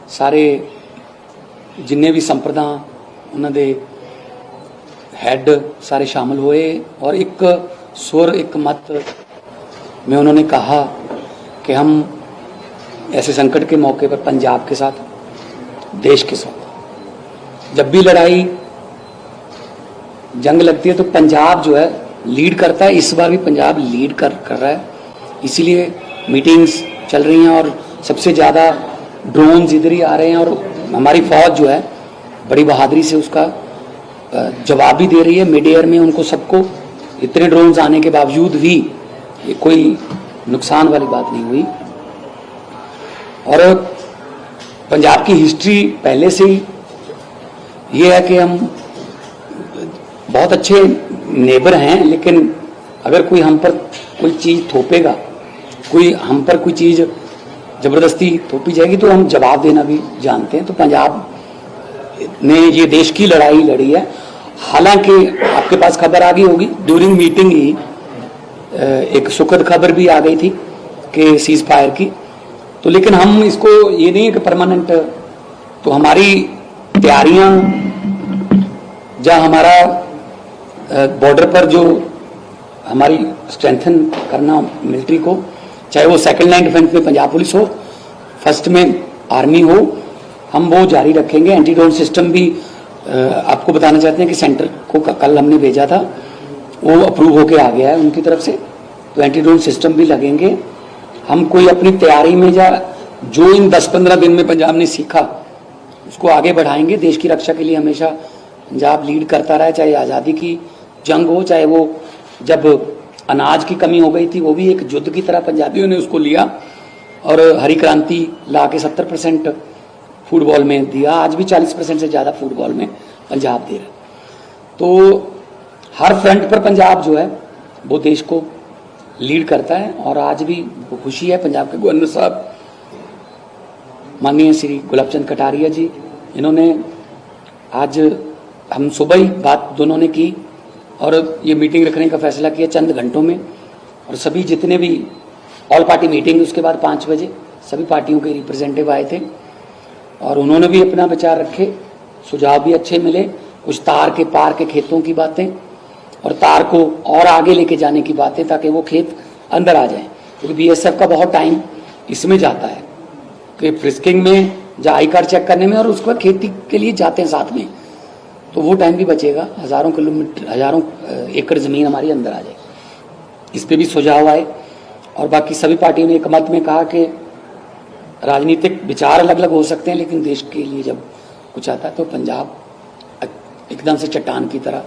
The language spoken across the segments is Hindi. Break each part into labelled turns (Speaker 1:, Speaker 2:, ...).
Speaker 1: सारे जिन्ने भी संप्रदा उन्होंने हैड सारे शामिल हुए और एक सुर एक मत में उन्होंने कहा कि हम ऐसे संकट के मौके पर पंजाब के साथ, देश के साथ, जब भी लड़ाई जंग लगती है तो पंजाब जो है लीड करता है। इस बार भी पंजाब लीड कर रहा है, इसीलिए मीटिंग्स चल रही हैं और सबसे ज़्यादा ड्रोन्स इधर ही आ रहे हैं और हमारी फौज जो है बड़ी बहादुरी से उसका जवाब भी दे रही है। मिड एयर में उनको सबको इतने ड्रोन्स आने के बावजूद भी ये कोई नुकसान वाली बात नहीं हुई। और पंजाब की हिस्ट्री पहले से ही ये है कि हम बहुत अच्छे नेबर हैं, लेकिन अगर कोई हम पर कोई चीज़ थोपेगा, कोई हम पर कोई चीज़ ज़बरदस्ती थोपी जाएगी तो हम जवाब देना भी जानते हैं। तो पंजाब ने ये देश की लड़ाई लड़ी है। हालांकि आपके पास खबर आ गई होगी, ड्यूरिंग मीटिंग ही एक सुखद खबर भी आ गई थी कि सीज फायर की, तो लेकिन हम इसको ये नहीं है कि परमानेंट, तो हमारी तैयारियां जहाँ हमारा बॉर्डर पर जो हमारी स्ट्रेंथन करना मिलिट्री को, चाहे वो सेकंड लाइन डिफेंस में पंजाब पुलिस हो, फर्स्ट में आर्मी हो, हम वो जारी रखेंगे। एंटी ड्रोन सिस्टम भी आपको बताना चाहते हैं कि सेंटर को कल हमने भेजा था, वो अप्रूव होके आ गया है उनकी तरफ से, तो एंटी ड्रोन सिस्टम भी लगेंगे। हम कोई अपनी तैयारी में या जो इन 10-15 दिन में पंजाब ने सीखा उसको आगे बढ़ाएंगे। देश की रक्षा के लिए हमेशा पंजाब लीड करता रहा, चाहे आज़ादी की जंग हो, चाहे वो जब अनाज की कमी हो गई थी वो भी एक युद्ध की तरह पंजाबियों ने उसको लिया और हरी क्रांति ला के 70% फुटबॉल में दिया। आज भी 40% से ज़्यादा फुटबॉल में पंजाब दे रहा है। तो हर फ्रंट पर पंजाब जो है वो देश को लीड करता है और आज भी वो खुशी है। पंजाब के गवर्नर साहब माननीय श्री गुलाब चंद कटारिया जी, इन्होंने आज हम सुबह ही बात दोनों ने की और ये मीटिंग रखने का फैसला किया चंद घंटों में। और सभी जितने भी ऑल पार्टी मीटिंग उसके बाद 5 बजे सभी पार्टियों के रिप्रेजेंटेटिव आए थे और उन्होंने भी अपना विचार रखे, सुझाव भी अच्छे मिले, कुछ तार के पार के खेतों की बातें और तार को और आगे लेके जाने की बातें ताकि वो खेत अंदर आ जाएं, क्योंकि बीएसएफ का बहुत टाइम इसमें जाता है कि फ्रिस्किंग में या आई कार्ड चेक करने में और उसके बाद खेती के लिए जाते हैं साथ में, तो वो टाइम भी बचेगा। हज़ारों किलोमीटर, हज़ारों एकड़ ज़मीन हमारी अंदर आ जाएगी। इस पर भी सुझाव आए और बाकी सभी पार्टियों ने एक मत में कहा कि राजनीतिक विचार अलग अलग हो सकते हैं, लेकिन देश के लिए जब कुछ आता है तो पंजाब एकदम से चट्टान की तरह,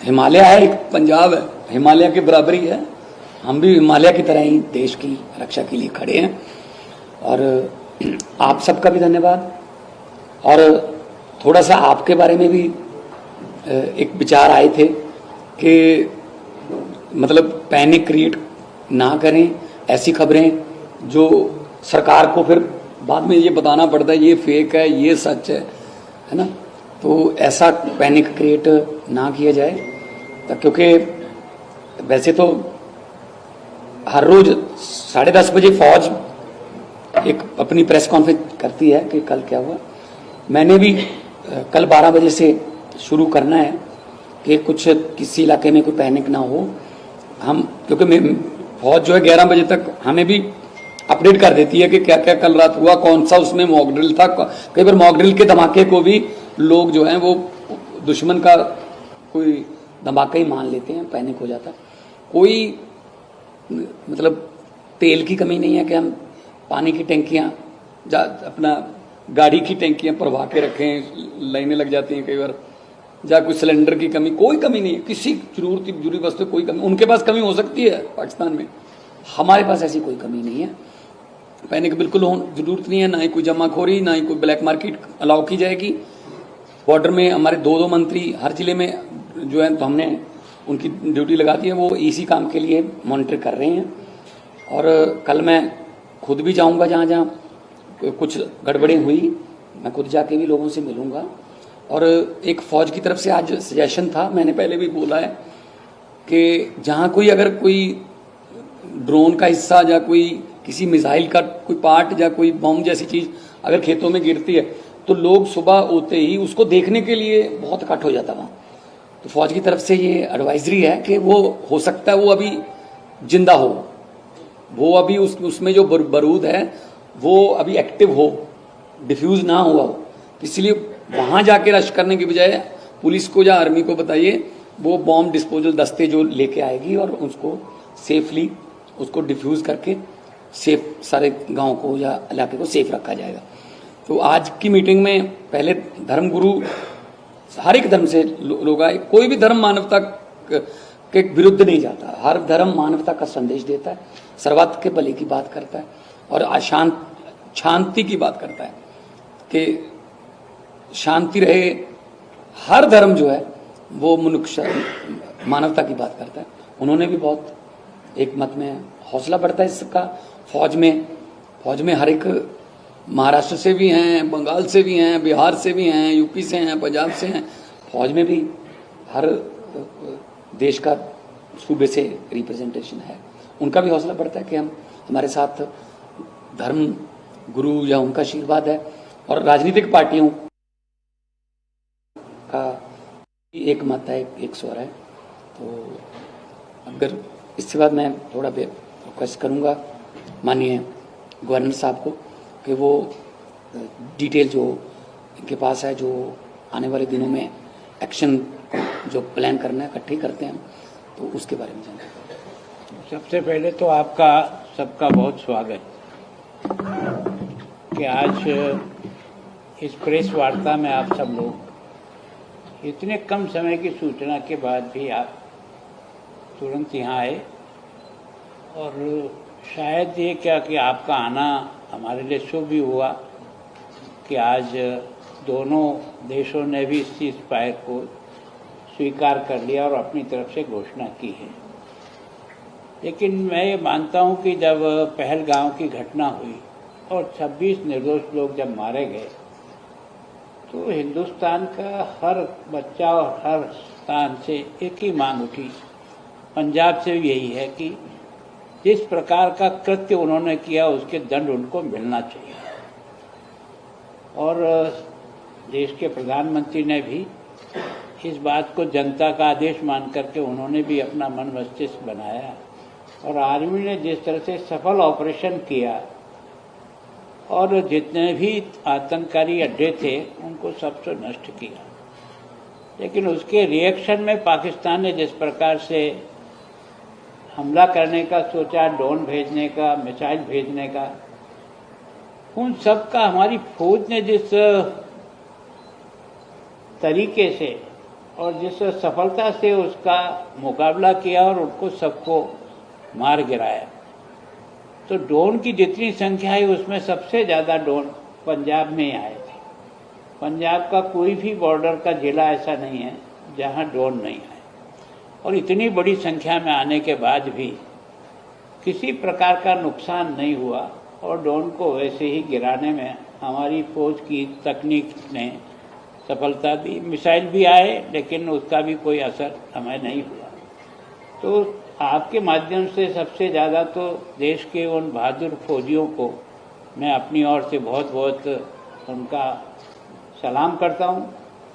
Speaker 1: हिमालय है एक पंजाब है, हिमालय के बराबरी है, हम भी हिमालय की तरह ही देश की रक्षा के लिए खड़े हैं। और आप सबका भी धन्यवाद। और थोड़ा सा आपके बारे में भी एक विचार आए थे कि मतलब पैनिक क्रिएट ना करें, ऐसी खबरें जो सरकार को फिर बाद में ये बताना पड़ता है ये फेक है ये सच है ना, तो ऐसा पैनिक क्रिएट ना किया जाए। क्योंकि वैसे तो हर रोज 10:30 बजे फौज एक अपनी प्रेस कॉन्फ्रेंस करती है कि कल क्या हुआ। मैंने भी कल 12 बजे से शुरू करना है कि कुछ किसी इलाके में कोई पैनिक ना हो। हम क्योंकि फौज जो है 11 बजे तक हमें भी अपडेट कर देती है कि क्या क्या कल रात हुआ, कौन सा उसमें मॉक ड्रिल था। कई बार मॉक ड्रिल के धमाके को भी लोग जो हैं वो दुश्मन का कोई धमाका ही मान लेते हैं, पैनिक हो जाता। कोई मतलब तेल की कमी नहीं है कि हम पानी की टंकियाँ अपना गाड़ी की टंकियाँ भरवा के रखें, लाइनें लग जाती हैं कई बार, या कोई सिलेंडर की कमी, कोई कमी नहीं है किसी जरूरी वस्तु कोई कमी। उनके पास कमी हो सकती है पाकिस्तान में, हमारे पास ऐसी कोई कमी नहीं है। पैनिक बिल्कुल जरूरत नहीं है, ना ही कोई जमाखोरी, ना ही कोई ब्लैक मार्केट अलाउ की जाएगी। बॉर्डर में हमारे 2 मंत्री हर जिले में जो है, तो हमने उनकी ड्यूटी लगा दी है, वो इसी काम के लिए मॉनिटर कर रहे हैं। और कल मैं खुद भी जाऊंगा जहाँ जहाँ कुछ गड़बड़ें हुई, मैं खुद जाके भी लोगों से मिलूंगा। और एक फौज की तरफ से आज सजेशन था, मैंने पहले भी बोला है कि जहाँ कोई अगर कोई ड्रोन का हिस्सा या कोई किसी मिसाइल का कोई पार्ट या कोई बम जैसी चीज़ अगर खेतों में गिरती है तो लोग सुबह होते ही उसको देखने के लिए बहुत इकट्ठा हो जाता वहाँ। तो फौज की तरफ से ये एडवाइजरी है कि वो हो सकता है वो अभी जिंदा हो, वो अभी उसमें जो बारूद है वो अभी एक्टिव हो, डिफ्यूज ना हुआ हो। इसलिए वहां जाके रश करने की बजाय पुलिस को या आर्मी को बताइए, वो बॉम्ब डिस्पोजल दस्ते जो लेके आएगी और उसको सेफली उसको डिफ्यूज करके सेफ सारे गांव को या इलाके को सेफ रखा जाएगा। तो आज की मीटिंग में पहले धर्मगुरु हर एक धर्म से लोग आए, कोई भी धर्म मानवता के विरुद्ध नहीं जाता, हर धर्म मानवता का संदेश देता है, सर्वत्र के भले की बात करता है और शांति की बात करता है कि शांति रहे। हर धर्म जो है वो मनुष्य मानवता की बात करता है। उन्होंने भी बहुत एक मत में हौसला बढ़ता है इसका। फौज में हर एक महाराष्ट्र से भी हैं, बंगाल से भी हैं, बिहार से भी हैं, यूपी से हैं, पंजाब से हैं। फौज में भी हर देश का सूबे से रिप्रेजेंटेशन है। उनका भी हौसला बढ़ता है कि हमारे साथ धर्म गुरु या उनका आशीर्वाद है। और राजनीतिक पार्टियों का एक मत है, एक स्वर है। तो अगर इसके बाद मैं थोड़ा रिक्वेस्ट करूंगा माननीय गवर्नर साहब को कि वो डिटेल जो इनके पास है, जो आने वाले दिनों में एक्शन जो प्लान करना है इकट्ठे करते हैं, तो उसके बारे में जानें।
Speaker 2: सबसे पहले तो आपका सबका बहुत स्वागत कि आज इस प्रेस वार्ता में आप सब लोग इतने कम समय की सूचना के बाद भी आप तुरंत यहाँ आए। और शायद ये क्या कि आपका आना हमारे लिए शुभ भी हुआ कि आज दोनों देशों ने भी इस चीज़ फायर को स्वीकार कर लिया और अपनी तरफ से घोषणा की है। लेकिन मैं ये मानता हूँ कि जब पहलगाम की घटना हुई और 26 निर्दोष लोग जब मारे गए, तो हिंदुस्तान का हर बच्चा और हर स्थान से एक ही मांग उठी, पंजाब से भी यही है कि जिस प्रकार का कृत्य उन्होंने किया उसके दंड उनको मिलना चाहिए। और देश के प्रधानमंत्री ने भी इस बात को जनता का आदेश मान करके उन्होंने भी अपना मन मस्तिष्क बनाया और आर्मी ने जिस तरह से सफल ऑपरेशन किया और जितने भी आतंककारी अड्डे थे उनको सबसे नष्ट किया। लेकिन उसके रिएक्शन में पाकिस्तान ने जिस प्रकार से हमला करने का सोचा, ड्रोन भेजने का, मिसाइल भेजने का, उन सब का हमारी फौज ने जिस तरीके से और जिस सफलता से उसका मुकाबला किया और उनको सबको मार गिराया, तो ड्रोन की जितनी संख्या है उसमें सबसे ज़्यादा ड्रोन पंजाब में आए थे। पंजाब का कोई भी बॉर्डर का जिला ऐसा नहीं है जहां ड्रोन नहीं आए। और इतनी बड़ी संख्या में आने के बाद भी किसी प्रकार का नुकसान नहीं हुआ और ड्रोन को वैसे ही गिराने में हमारी फौज की तकनीक ने सफलता दी। मिसाइल भी आए लेकिन उसका भी कोई असर हमें नहीं हुआ। तो आपके माध्यम से सबसे ज़्यादा तो देश के उन बहादुर फौजियों को मैं अपनी ओर से बहुत बहुत उनका सलाम करता हूं,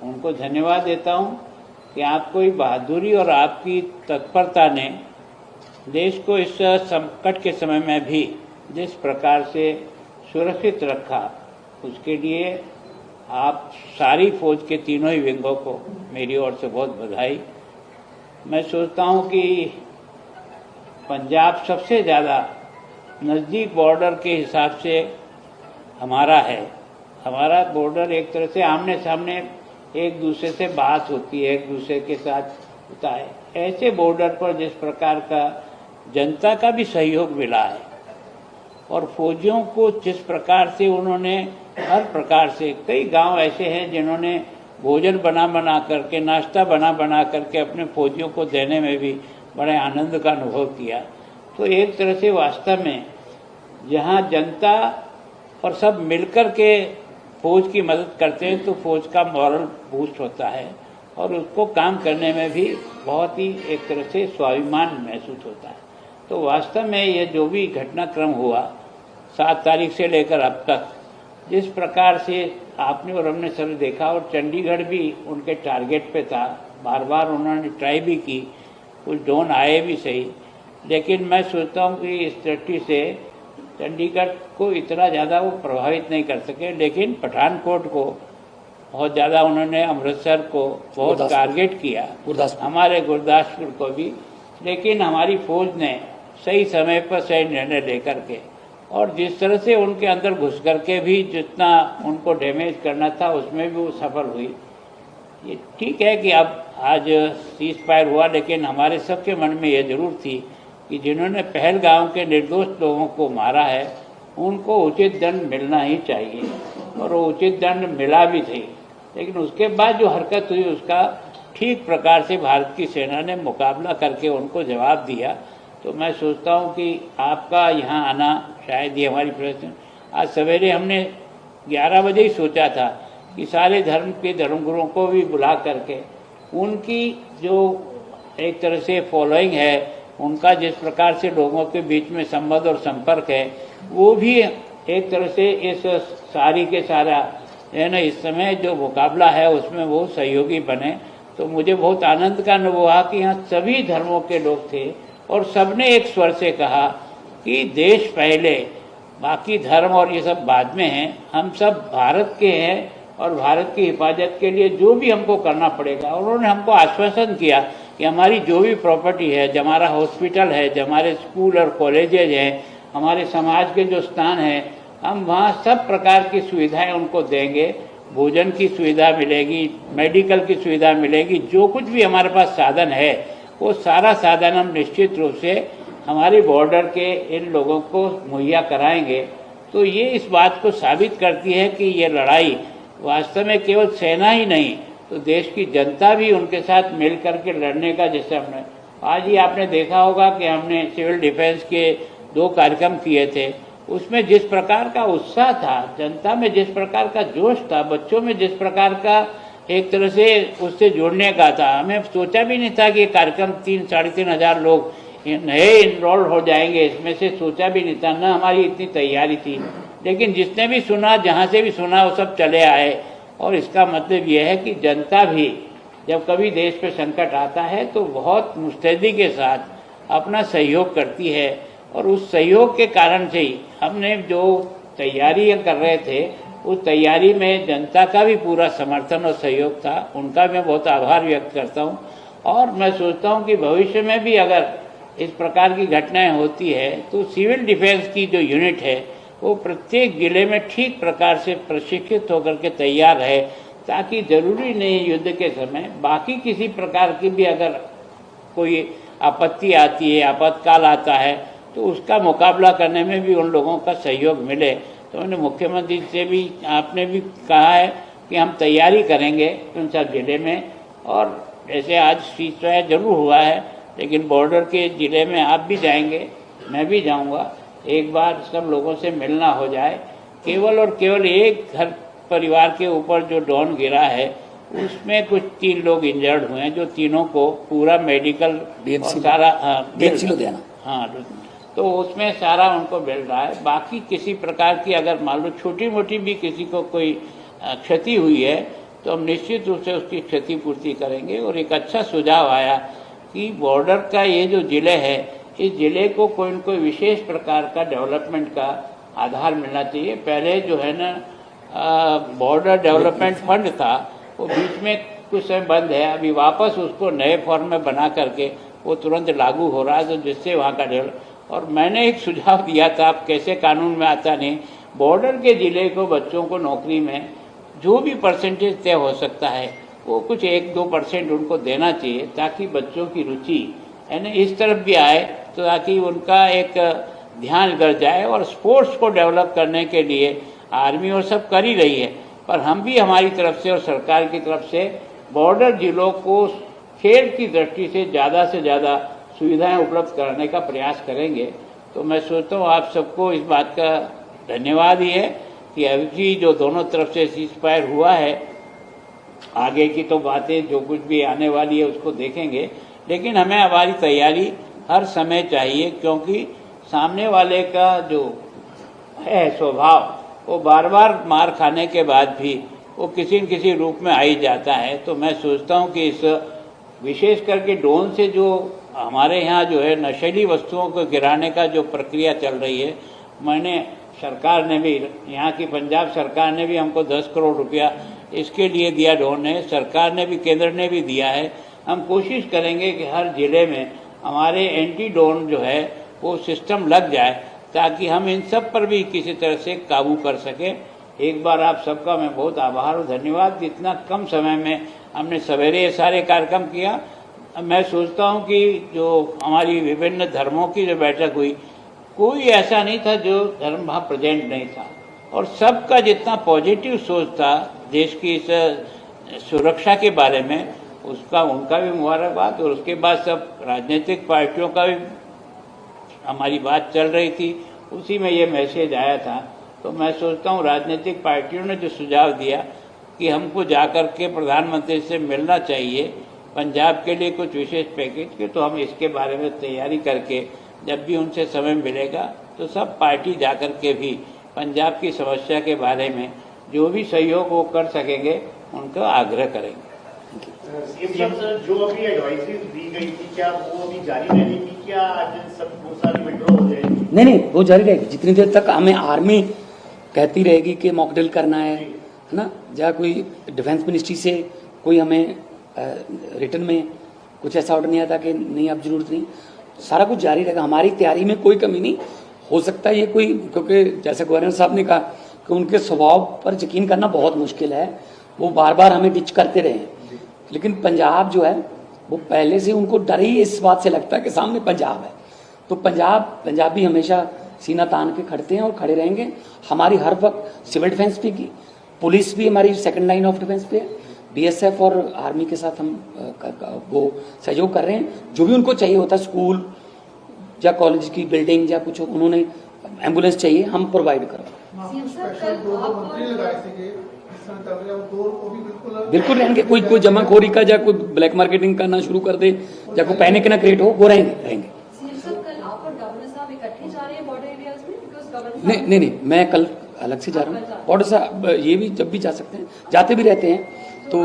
Speaker 2: उनको धन्यवाद देता हूं कि आपकी बहादुरी और आपकी तत्परता ने देश को इस संकट के समय में भी जिस प्रकार से सुरक्षित रखा, उसके लिए आप सारी फौज के तीनों ही विंगों को मेरी ओर से बहुत बधाई। मैं सोचता हूं कि पंजाब सबसे ज़्यादा नज़दीक बॉर्डर के हिसाब से हमारा है। हमारा बॉर्डर एक तरह से आमने सामने एक दूसरे से बात होती है, एक दूसरे के साथ होता है। ऐसे बॉर्डर पर जिस प्रकार का जनता का भी सहयोग मिला है और फौजियों को जिस प्रकार से उन्होंने हर प्रकार से, कई गांव ऐसे हैं जिन्होंने भोजन बना करके, नाश्ता बना करके अपने फौजियों को देने में भी बड़े आनंद का अनुभव किया। तो एक तरह से वास्तव में जहां जनता और सब मिलकर के फौज की मदद करते हैं तो फौज का मॉरल बूस्ट होता है और उसको काम करने में भी बहुत ही एक तरह से स्वाभिमान महसूस होता है। तो वास्तव में ये जो भी घटनाक्रम हुआ 7 तारीख से लेकर अब तक, जिस प्रकार से आपने और हमने सब देखा, और चंडीगढ़ भी उनके टारगेट पे था, बार बार उन्होंने ट्राई भी की, कुछ ड्रोन आए भी सही, लेकिन मैं सोचता हूँ कि इस दृष्टि से चंडीगढ़ को इतना ज़्यादा वो प्रभावित नहीं कर सके, लेकिन पठानकोट को बहुत ज़्यादा उन्होंने, अमृतसर को बहुत टारगेट किया, हमारे गुरदासपुर को भी, लेकिन हमारी फौज ने सही समय पर सही निर्णय लेकर के, और जिस तरह से उनके अंदर घुस करके भी जितना उनको डैमेज करना था उसमें भी वो सफल हुई। ये ठीक है कि अब आज सीज फायर हुआ, लेकिन हमारे सबके मन में ये जरूर थी कि जिन्होंने पहलगाम के निर्दोष लोगों को मारा है उनको उचित दंड मिलना ही चाहिए, और वो उचित दंड मिला भी थी। लेकिन उसके बाद जो हरकत हुई उसका ठीक प्रकार से भारत की सेना ने मुकाबला करके उनको जवाब दिया। तो मैं सोचता हूँ कि आपका यहाँ आना, शायद ये हमारी प्रश्न, आज सवेरे हमने 11 बजे ही सोचा था कि सारे धर्म के धर्मगुरुओं को भी बुला करके उनकी जो एक तरह से फॉलोइंग है, उनका जिस प्रकार से लोगों के बीच में संबंध और संपर्क है, वो भी एक तरह से इस सारी के सारा है ना, इस समय जो मुकाबला है उसमें वो सहयोगी बने। तो मुझे बहुत आनंद का अनुभव हुआ कि यहाँ सभी धर्मों के लोग थे और सबने एक स्वर से कहा कि देश पहले, बाकी धर्म और ये सब बाद में हैं, हम सब भारत के हैं और भारत की हिफाजत के लिए जो भी हमको करना पड़ेगा। और उन्होंने हमको आश्वासन किया कि हमारी जो भी प्रॉपर्टी है, जो हमारा हॉस्पिटल है, जो हमारे स्कूल और कॉलेजेज हैं, हमारे समाज के जो स्थान हैं, हम वहाँ सब प्रकार की सुविधाएं उनको देंगे, भोजन की सुविधा मिलेगी, मेडिकल की सुविधा मिलेगी, जो कुछ भी हमारे पास साधन है वो सारा साधन हम निश्चित रूप से हमारे बॉर्डर के इन लोगों को मुहैया कराएंगे। तो ये इस बात को साबित करती है कि ये लड़ाई वास्तव में केवल सेना ही नहीं, तो देश की जनता भी उनके साथ मिल करके लड़ने का, जैसे हमने आज ही आपने देखा होगा कि हमने सिविल डिफेंस के 2 कार्यक्रम किए थे, उसमें जिस प्रकार का उत्साह था, जनता में जिस प्रकार का जोश था, बच्चों में जिस प्रकार का एक तरह से उससे जुड़ने का था, हमें सोचा भी नहीं था कि ये कार्यक्रम 3-3.5 हजार लोग नए इनरोल हो जाएंगे, इसमें से सोचा भी नहीं था, न हमारी इतनी तैयारी थी। लेकिन जिसने भी सुना, जहाँ से भी सुना, वो सब चले आए। और इसका मतलब यह है कि जनता भी जब कभी देश पे संकट आता है तो बहुत मुस्तैदी के साथ अपना सहयोग करती है, और उस सहयोग के कारण से ही हमने जो तैयारियां कर रहे थे उस तैयारी में जनता का भी पूरा समर्थन और सहयोग था। उनका मैं बहुत आभार व्यक्त करता हूं। और मैं सोचता हूं कि भविष्य में भी अगर इस प्रकार की घटनाएं होती है तो सिविल डिफेंस की जो यूनिट है वो प्रत्येक जिले में ठीक प्रकार से प्रशिक्षित होकर के तैयार है, ताकि जरूरी नहीं युद्ध के समय बाकी किसी प्रकार की भी अगर कोई आपत्ति आती है, आपातकाल आता है, तो उसका मुकाबला करने में भी उन लोगों का सहयोग मिले। तो मैंने मुख्यमंत्री से भी, आपने भी कहा है कि हम तैयारी करेंगे उन सब जिले में। और जैसे आज सीज फायर जरूर हुआ है, लेकिन बॉर्डर के ज़िले में आप भी जाएंगे, मैं भी जाऊंगा, एक बार सब लोगों से मिलना हो जाए। केवल और केवल एक घर परिवार के ऊपर जो ड्रोन गिरा है उसमें कुछ 3 लोग इंजर्ड हुए हैं, जो तीनों को पूरा मेडिकल और सारा
Speaker 1: देना,
Speaker 2: हाँ, तो उसमें सारा उनको मिल रहा है। बाकी किसी प्रकार की अगर मान लो छोटी मोटी भी किसी को कोई क्षति हुई है तो हम निश्चित रूप से उसकी क्षतिपूर्ति करेंगे। और एक अच्छा सुझाव आया कि बॉर्डर का ये जो जिले है, इस जिले को कोई न कोई विशेष प्रकार का डेवलपमेंट का आधार मिलना चाहिए। पहले जो है ना बॉर्डर डेवलपमेंट फंड था, वो बीच में कुछ समय बंद है, अभी वापस उसको नए फॉर्म में बना करके वो तुरंत लागू हो रहा है, तो जिससे वहाँ का डेवलप। और मैंने एक सुझाव दिया था, अब कैसे कानून में आता नहीं, बॉर्डर के जिले को बच्चों को नौकरी में जो भी परसेंटेज तय हो सकता है वो कुछ 1-2% उनको देना चाहिए, ताकि बच्चों की रुचि यानी इस तरफ भी आए, तो ताकि उनका एक ध्यान कर जाए। और स्पोर्ट्स को डेवलप करने के लिए आर्मी और सब कर ही रही है, पर हम भी हमारी तरफ से और सरकार की तरफ से बॉर्डर जिलों को खेल की दृष्टि से ज़्यादा सुविधाएं उपलब्ध कराने का प्रयास करेंगे। तो मैं सोचता हूँ आप सबको इस बात का धन्यवाद ही है कि अभी जो दोनों तरफ से सीज फायर हुआ है, आगे की तो बातें जो कुछ भी आने वाली है उसको देखेंगे, लेकिन हमें हमारी तैयारी हर समय चाहिए, क्योंकि सामने वाले का जो है स्वभाव वो बार बार मार खाने के बाद भी वो किसी न किसी रूप में आ ही जाता है। तो मैं सोचता हूँ कि इस विशेष करके ड्रोन से जो हमारे यहाँ जो है नशीली वस्तुओं को गिराने का जो प्रक्रिया चल रही है, मैंने सरकार ने भी, यहाँ की पंजाब सरकार ने भी हमको 10 करोड़ रुपया इसके लिए दिया, ड्रोन ने, सरकार ने भी, केंद्र ने भी दिया है। हम कोशिश करेंगे कि हर जिले में हमारे एंटी ड्रोन जो है वो सिस्टम लग जाए, ताकि हम इन सब पर भी किसी तरह से काबू कर सकें। एक बार आप सबका मैं बहुत आभार और धन्यवाद। इतना कम समय में हमने सवेरे ये सारे कार्यक्रम किया। मैं सोचता हूँ कि जो हमारी विभिन्न धर्मों की जो बैठक हुई, कोई ऐसा नहीं था जो धर्म वहाँ प्रेजेंट नहीं था, और सबका जितना पॉजिटिव सोच था देश की इस सुरक्षा के बारे में, उसका उनका भी मुबारकबाद। और उसके बाद सब राजनीतिक पार्टियों का भी हमारी बात चल रही थी, उसी में ये मैसेज आया था। तो मैं सोचता हूँ राजनीतिक पार्टियों ने जो सुझाव दिया कि हमको जाकर के प्रधानमंत्री से मिलना चाहिए पंजाब के लिए कुछ विशेष पैकेज के, तो हम इसके बारे में तैयारी करके जब भी उनसे समय मिलेगा तो सब पार्टी जाकर के भी पंजाब की समस्या के बारे में जो भी सहयोग वो कर सकेंगे उनका आग्रह करेंगे।
Speaker 3: जो अभी एडवाइजरी दी गई थी, क्या वो अभी जारी रहेगी? क्या आज सब वो सारी विड्रॉ हो जाएगी?
Speaker 1: नहीं, वो जारी रहेगी जितनी देर तक हमें आर्मी कहती रहेगी कि मॉक ड्रिल करना है ना, या कोई डिफेंस मिनिस्ट्री से कोई हमें रिटर्न में कुछ ऐसा ऑर्डर नहीं आता कि नहीं अब जरूरत नहीं, सारा कुछ जारी रहेगा। हमारी तैयारी में कोई कमी नहीं हो सकता ये कोई, क्योंकि जैसे गवर्नर साहब ने कहा कि उनके स्वभाव पर यकीन करना बहुत मुश्किल है, वो बार बार हमें डिच करते रहे हैं। लेकिन पंजाब जो है वो पहले से उनको डर ही इस बात से लगता है कि सामने पंजाब है, तो पंजाबी हमेशा सीना तान के खड़ते हैं और खड़े रहेंगे। हमारी हर वक्त सिविल डिफेंस भी की, पुलिस भी हमारी सेकंड लाइन ऑफ डिफेंस पे है, बीएसएफ और आर्मी के साथ हम वो सहयोग कर रहे हैं। जो भी उनको चाहिए होता है, स्कूल या कॉलेज की बिल्डिंग या कुछ उन्होंने एम्बुलेंस चाहिए, हम प्रोवाइड करो। बिल्कुल रहेंगे। कोई जमाखोरी का या कोई ब्लैक मार्केटिंग करना शुरू कर दे या कोई पैनिक ना क्रिएट हो, वो रहेंगे। नहीं, मैं कल अलग से जा रहा हूँ। बॉर्डर साहब ये भी जब भी जा सकते हैं, जाते भी रहते हैं। तो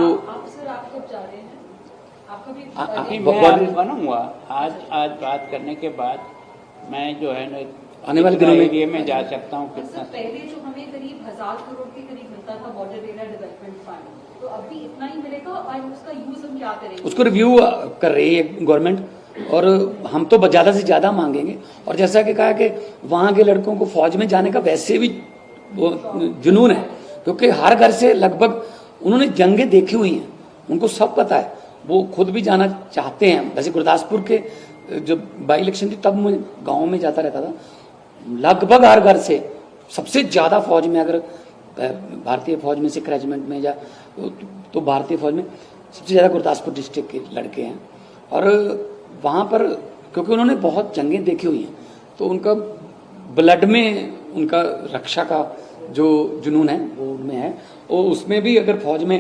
Speaker 2: मैं बनूंगा आज बात करने के बाद मैं जो है ना
Speaker 1: आने वाले दिनों
Speaker 2: एरिया में जा सकता हूँ। कितना
Speaker 4: पहले जो हमें करीब 1000 करोड़ के करीब मिलता था बॉर्डर एरिया डेवलपमेंट फंड, तो अभी इतना ही मिलेगा और उसका यूज हम क्या करेंगे? उसको
Speaker 1: रिव्यू कर रही है गवर्नमेंट, और हम तो ज्यादा से ज्यादा मांगेंगे। और जैसा कि कहा कि वहां के लड़कों को फौज में जाने का वैसे भी जुनून है, क्योंकि हर घर से लगभग उन्होंने जंगें देखी हुई हैं, उनको सब पता है, वो खुद भी जाना चाहते हैं। वैसे गुरदासपुर के जब बाई इलेक्शन थी तब मैं गाँव में जाता रहता था, लगभग हर घर से सबसे ज्यादा फौज में, अगर भारतीय फौज में सिख रेजिमेंट में या तो भारतीय फौज में सबसे ज्यादा गुरदासपुर डिस्ट्रिक्ट के लड़के हैं। और वहाँ पर क्योंकि उन्होंने बहुत जंगें देखी हुई हैं, तो उनका ब्लड में उनका रक्षा का जो जुनून है वो उनमें है। और उसमें भी अगर फौज में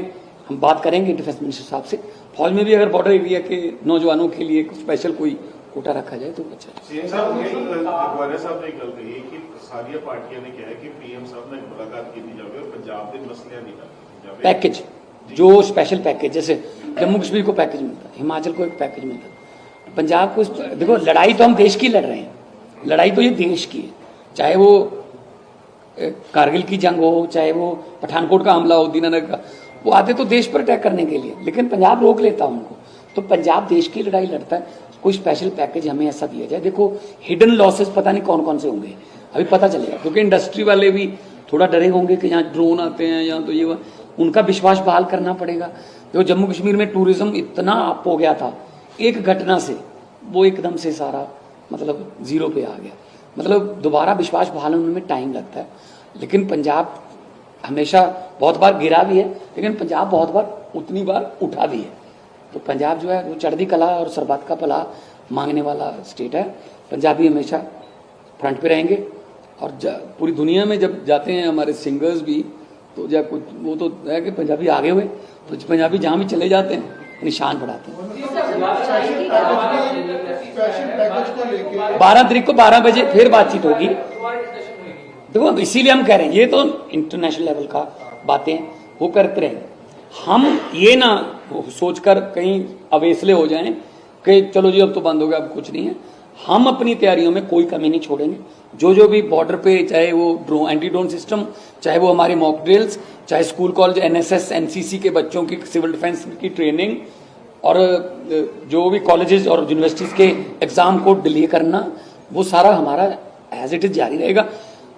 Speaker 1: हम बात करेंगे डिफेंस मिनिस्टर साहब से, फौज में भी अगर बॉर्डर एरिया के नौजवानों के लिए स्पेशल कोई कोटा रखा जाए तो अच्छा है।
Speaker 3: गवर्नर साहब ने गल कही कि सारी पार्टियां ने कहा कि पीएम साहब ने मुलाकात की जाए और पंजाब के मसले निकाले
Speaker 1: पैकेज, जो स्पेशल पैकेज, जैसे जम्मू कश्मीर को पैकेज मिलता है, हिमाचल को एक पैकेज मिलता है, पंजाब को। देखो लड़ाई तो हम देश की लड़ रहे हैं, लड़ाई तो ये देश की है, चाहे वो कारगिल की जंग हो, चाहे वो पठानकोट का हमला हो, दीनानगर का, वो आते तो देश पर अटैक करने के लिए, लेकिन पंजाब रोक लेता उनको। तो पंजाब देश की लड़ाई लड़ता है, कोई स्पेशल पैकेज हमें ऐसा दिया जाए। देखो हिडन लॉसेस पता नहीं कौन कौन से होंगे, अभी पता चलेगा, क्योंकि इंडस्ट्री वाले भी थोड़ा डरे होंगे कि यहाँ ड्रोन आते हैं, यहाँ तो ये उनका विश्वास बहाल करना पड़ेगा। देखो जम्मू कश्मीर में टूरिज्म इतना अप हो गया था एक घटना से, वो एकदम से सारा मतलब जीरो पे आ गया। मतलब दोबारा विश्वास बहाल होने में टाइम लगता है, लेकिन पंजाब हमेशा बहुत बार गिरा भी है, लेकिन पंजाब बहुत बार उतनी बार उठा भी है। तो पंजाब जो है वो चढ़ती कला और सरबत का भला मांगने वाला स्टेट है। पंजाबी हमेशा फ्रंट पे रहेंगे, और पूरी दुनिया में जब जाते हैं हमारे सिंगर्स भी, तो जब कुछ वो तो है कि पंजाबी आगे हुए, तो पंजाबी जहाँ भी चले जाते हैं निशान बढ़ाते हैं। 12 तारीख को 12 बजे फिर बातचीत होगी। देखो अब इसीलिए हम कह रहे हैं, ये तो इंटरनेशनल लेवल का बातें हैं, वो करते रहेंगे। हम ये ना सोचकर कहीं अवेसले हो जाएं कि चलो जी अब तो बंद हो गया, अब कुछ नहीं है। हम अपनी तैयारियों में कोई कमी नहीं छोड़ेंगे। जो भी बॉर्डर पे, चाहे वो एंटी ड्रोन सिस्टम, चाहे वो हमारे मॉक ड्रिल्स, चाहे स्कूल कॉलेज एनएसएस एनसीसी के बच्चों की सिविल डिफेंस की ट्रेनिंग, और जो भी कॉलेजेस और यूनिवर्सिटीज के एग्जाम को डिले करना, वो सारा हमारा एज इट इज जारी रहेगा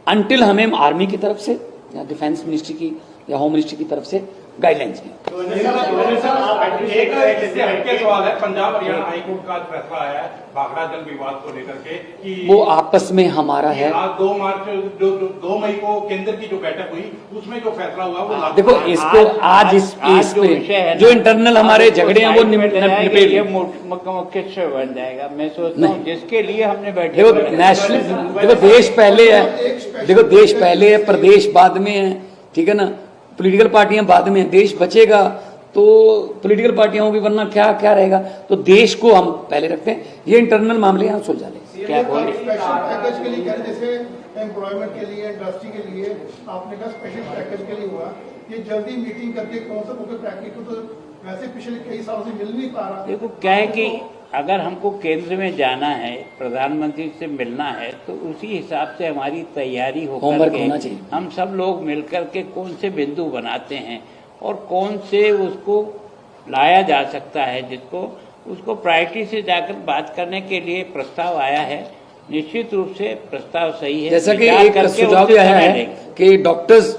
Speaker 1: अनटिल हमें आर्मी की तरफ से या डिफेंस मिनिस्ट्री की या होम मिनिस्ट्री की तरफ से गाइडलाइंस की।
Speaker 5: एक सवाल है, पंजाब हरियाणा हाईकोर्ट का फैसला आया है भाखड़ा जल विवाद को लेकर के कि
Speaker 1: वो आपस में हमारा है।
Speaker 5: आज 2 मई को केंद्र की जो बैठक हुई उसमें जो फैसला हुआ वो लागू
Speaker 1: देखो
Speaker 5: हुआ।
Speaker 1: इसको आज इस
Speaker 2: जो विषय
Speaker 1: पे
Speaker 2: है
Speaker 1: जो
Speaker 2: ना,
Speaker 1: इंटरनल हमारे
Speaker 2: आपको
Speaker 1: झगड़े हैं वो
Speaker 2: साइड में लगाया कि
Speaker 1: निपेट
Speaker 2: ये मुख्य विषय बन जाएगा। मैं सोचता हूँ जिसके लिए हमने बैठे
Speaker 1: देखो नेशनल, देखो देश पहले है, देखो देश पहले है, प्रदेश बाद में है, ठीक है ना, पॉलिटिकल पार्टियां बाद में है। देश बचेगा तो पॉलिटिकल पार्टियां होंगी, वरना क्या क्या रहेगा। तो देश को हम पहले रखते हैं, ये इंटरनल मामले यहाँ सुलझा लें।
Speaker 2: क्या बोले?
Speaker 6: स्पेशल पैकेज के लिए कह रहे, जैसे एम्प्लॉयमेंट के लिए, इंडस्ट्री के लिए आपने कहा स्पेशल पैकेज के लिए हुआ, ये जल्दी मीटिंग करके कौन सा मुख्य पैकेज को तो वैसे पिछले कई सालों से मिल नहीं पा रहा।
Speaker 2: देखो क्या है कि अगर हमको केंद्र में जाना है, प्रधानमंत्री से मिलना है, तो उसी हिसाब से हमारी तैयारी होकर
Speaker 1: होमवर्क
Speaker 2: के
Speaker 1: होना चाहिए।
Speaker 2: हम सब लोग मिलकर के कौन से बिंदु बनाते हैं और कौन से उसको लाया जा सकता है, जिसको उसको प्रायोरिटी से जाकर बात करने के लिए प्रस्ताव आया है। निश्चित रूप से प्रस्ताव सही है।
Speaker 1: जैसा कि
Speaker 2: विचार
Speaker 1: एक
Speaker 2: करके
Speaker 1: सुझाव
Speaker 2: उसे
Speaker 1: भी आया
Speaker 2: समय
Speaker 1: है
Speaker 2: देंगे।
Speaker 1: कि डॉक्टर्स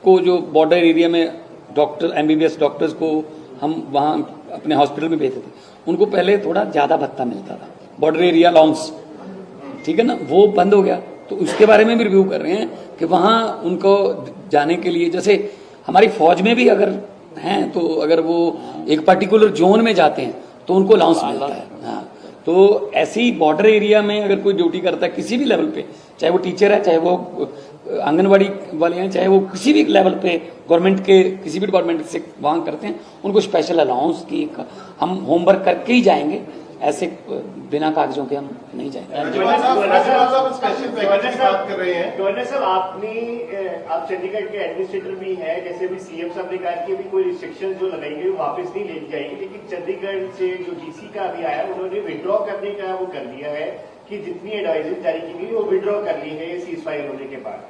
Speaker 1: को, जो बॉर्डर एरिया में डॉक्टर एमबीबीएस डॉक्टर्स को हम वहां अपने हॉस्पिटल में भेजते थे, उनको पहले थोड़ा ज्यादा भत्ता मिलता था, बॉर्डर एरिया अलाउंस, ठीक है ना, वो बंद हो गया। तो उसके बारे में भी रिव्यू कर रहे हैं कि वहां उनको जाने के लिए, जैसे हमारी फौज में भी अगर हैं तो अगर वो एक पर्टिकुलर जोन में जाते हैं तो उनको अलाउंस मिलता है। हाँ, तो ऐसी बॉर्डर एरिया में अगर कोई ड्यूटी करता है किसी भी लेवल पे, चाहे वो टीचर है, चाहे वो आंगनवाड़ी वाले हैं, चाहे वो किसी भी लेवल पे गवर्नमेंट के किसी भी डिपार्टमेंट से वहां करते हैं, उनको स्पेशल अलाउंस की हम होमवर्क करके ही जाएंगे। ऐसे बिना कागजों के हम नहीं जाएंगे।
Speaker 3: गवर्नर स्पेशल पैकेज की बात कर रहे हैं।
Speaker 7: गवर्नर साहब, आप चंडीगढ़ के एडमिनिस्ट्रेटर भी हैं, जैसे भी सीएम साहब ने कहा कि अभी कोई रिस्ट्रिक्शन जो लगाएंगे वो वापस नहीं ले जाएगी, लेकिन चंडीगढ़ से जो डीसी का अभी आया उन्होंने विड्रॉ करने का वो कर दिया है कि जितनी एडवाइजरी जारी की गई वो विड्रॉ कर ली है सीज फायर होने के बाद।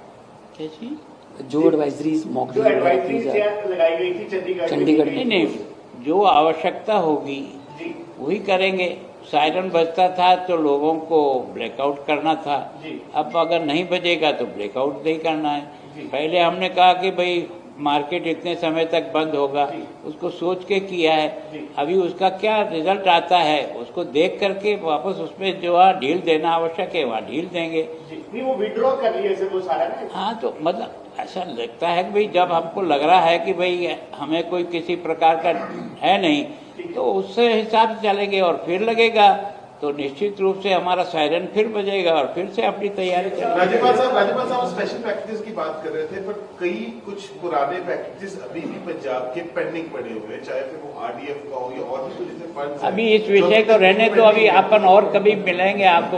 Speaker 1: जो एडवाइजरीज मॉक
Speaker 7: जो एडवाइजरी लगाई गई थी
Speaker 1: चंडीगढ़
Speaker 2: नहीं नहीं, जो आवश्यकता होगी
Speaker 7: जी
Speaker 2: वही करेंगे। सायरन बजता था तो लोगों को ब्लैकआउट करना था,
Speaker 7: जी।
Speaker 2: अब अगर नहीं बजेगा तो ब्लैकआउट नहीं करना है। पहले हमने कहा कि भाई मार्केट इतने समय तक बंद होगा, उसको सोच के किया है। अभी उसका क्या रिजल्ट आता है उसको देख करके वापस उसमें जो है ढील देना आवश्यक है वहाँ ढील देंगे।
Speaker 7: जी, नहीं वो विड्रॉ कर लिया वो सारा ना।
Speaker 2: हाँ, तो मतलब ऐसा लगता है कि भाई जब हमको लग रहा है कि भाई हमें कोई किसी प्रकार का है नहीं, तो उससे हिसाब से चलेंगे और फिर लगेगा तो निश्चित रूप से हमारा सायरन फिर बजेगा और फिर से अपनी तैयारी करेंगे।
Speaker 3: राज्यपाल साहब स्पेशल पैकेजेस की बात कर रहे थे, पर कई कुछ पुराने पैकेजेस अभी भी पंजाब के पेंडिंग पड़े हुए हैं, चाहे फिर वो आरडीएफ का हो या और भी कुछ फंड।
Speaker 2: अभी इस विषय को रहने तो अभी अपन और कभी मिलेंगे आपको।